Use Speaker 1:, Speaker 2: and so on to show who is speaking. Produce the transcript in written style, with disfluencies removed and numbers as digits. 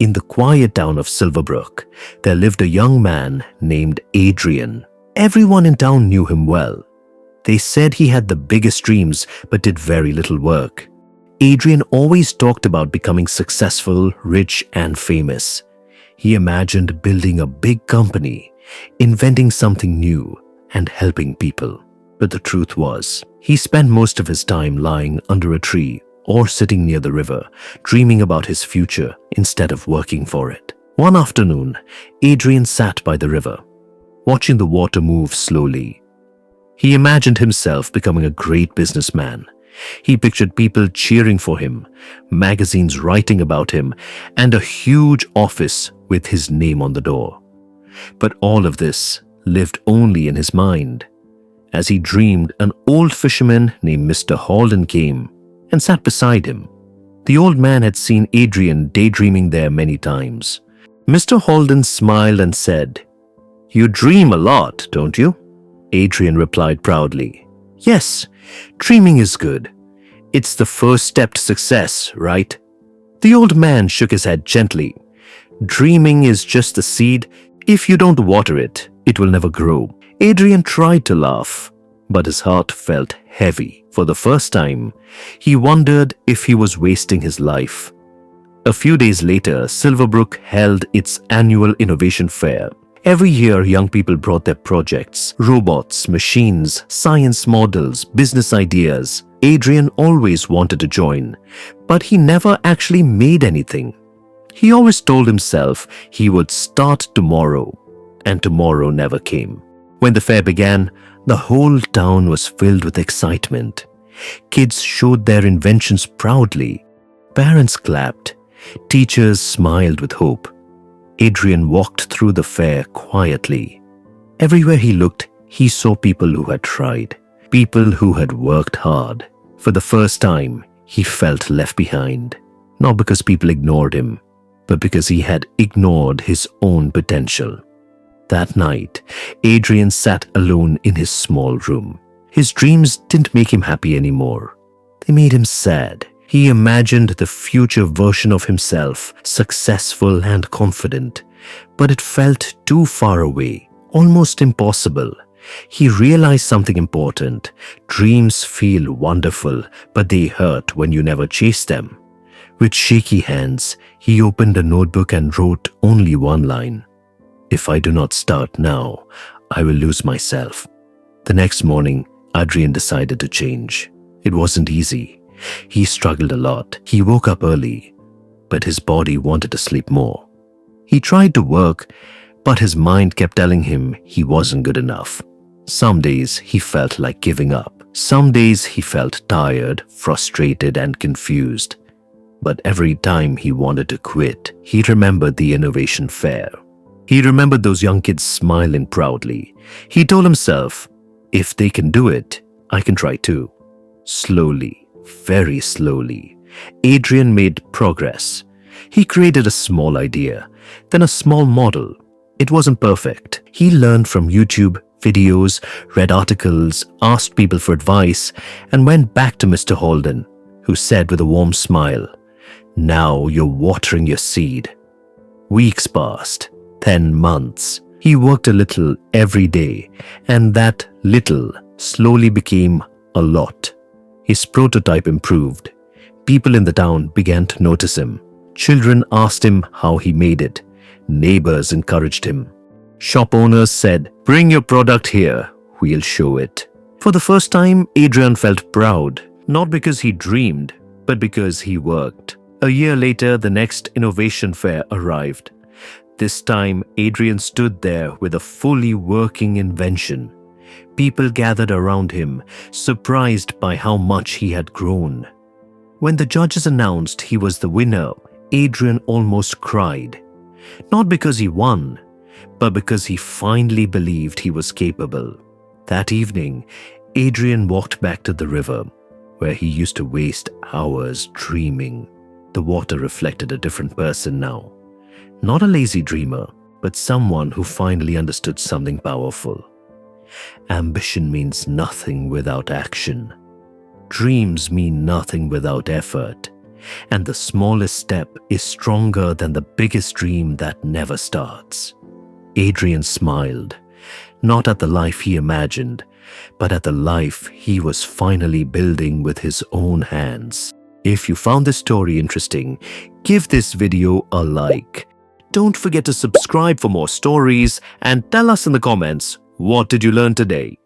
Speaker 1: In the quiet town of Silverbrook, there lived a young man named Adrian. Everyone in town knew him well. They said he had the biggest dreams but did very little work. Adrian always talked about becoming successful, rich, and famous. He imagined building a big company, inventing something new, and helping people. But the truth was, he spent most of his time lying under a tree or sitting near the river, dreaming about his future instead of working for it. One afternoon, Adrian sat by the river, watching the water move slowly. He imagined himself becoming a great businessman. He pictured people cheering for him, magazines writing about him, and a huge office with his name on the door. But all of this lived only in his mind. As he dreamed, an old fisherman named Mr. Holden came and sat beside him. The old man had seen Adrian daydreaming there many times. Mr. Holden smiled and said, "You dream a lot, don't you?" Adrian replied proudly, "Yes, dreaming is good. It's the first step to success, right?" The old man shook his head gently. "Dreaming is just a seed. If you don't water it, it will never grow." Adrian tried to laugh, but his heart felt heavy. For the first time, he wondered if he was wasting his life. A few days later, Silverbrook held its annual innovation fair. Every year, young people brought their projects, robots, machines, science models, business ideas. Adrian always wanted to join, but he never actually made anything. He always told himself he would start tomorrow, and tomorrow never came. When the fair began, the whole town was filled with excitement. Kids showed their inventions proudly. Parents clapped. Teachers smiled with hope. Adrian walked through the fair quietly. Everywhere he looked, he saw people who had tried, people who had worked hard. For the first time, he felt left behind, not because people ignored him, but because he had ignored his own potential. That night, Adrian sat alone in his small room. His dreams didn't make him happy anymore. They made him sad. He imagined the future version of himself, successful and confident, but it felt too far away, almost impossible. He realized something important. Dreams feel wonderful, but they hurt when you never chase them. With shaky hands, he opened a notebook and wrote only one line. "If I do not start now, I will lose myself." The next morning, Adrian decided to change. It wasn't easy. He struggled a lot. He woke up early, but his body wanted to sleep more. He tried to work, but his mind kept telling him he wasn't good enough. Some days he felt like giving up. Some days he felt tired, frustrated, and confused. But every time he wanted to quit, he remembered the innovation fair. He remembered those young kids smiling proudly. He told himself, "If they can do it, I can try too." Slowly, very slowly, Adrian made progress. He created a small idea, then a small model. It wasn't perfect. He learned from YouTube videos, read articles, asked people for advice, and went back to Mr. Holden, who said with a warm smile, "Now you're watering your seed." Weeks passed, then months. He worked a little every day, and that little slowly became a lot. His prototype improved. People in the town began to notice him. Children asked him how he made it. Neighbors encouraged him. Shop owners said, "Bring your product here, we'll show it." For the first time, Adrian felt proud, not because he dreamed, but because he worked. A year later, the next innovation fair arrived. This time, Adrian stood there with a fully working invention. People gathered around him, surprised by how much he had grown. When the judges announced he was the winner, Adrian almost cried. Not because he won, but because he finally believed he was capable. That evening, Adrian walked back to the river, where he used to waste hours dreaming. The water reflected a different person now. Not a lazy dreamer, but someone who finally understood something powerful. Ambition means nothing without action. Dreams mean nothing without effort. And the smallest step is stronger than the biggest dream that never starts. Adrian smiled, not at the life he imagined, but at the life he was finally building with his own hands. If you found this story interesting, give this video a like. Don't forget to subscribe for more stories and tell us in the comments, what did you learn today?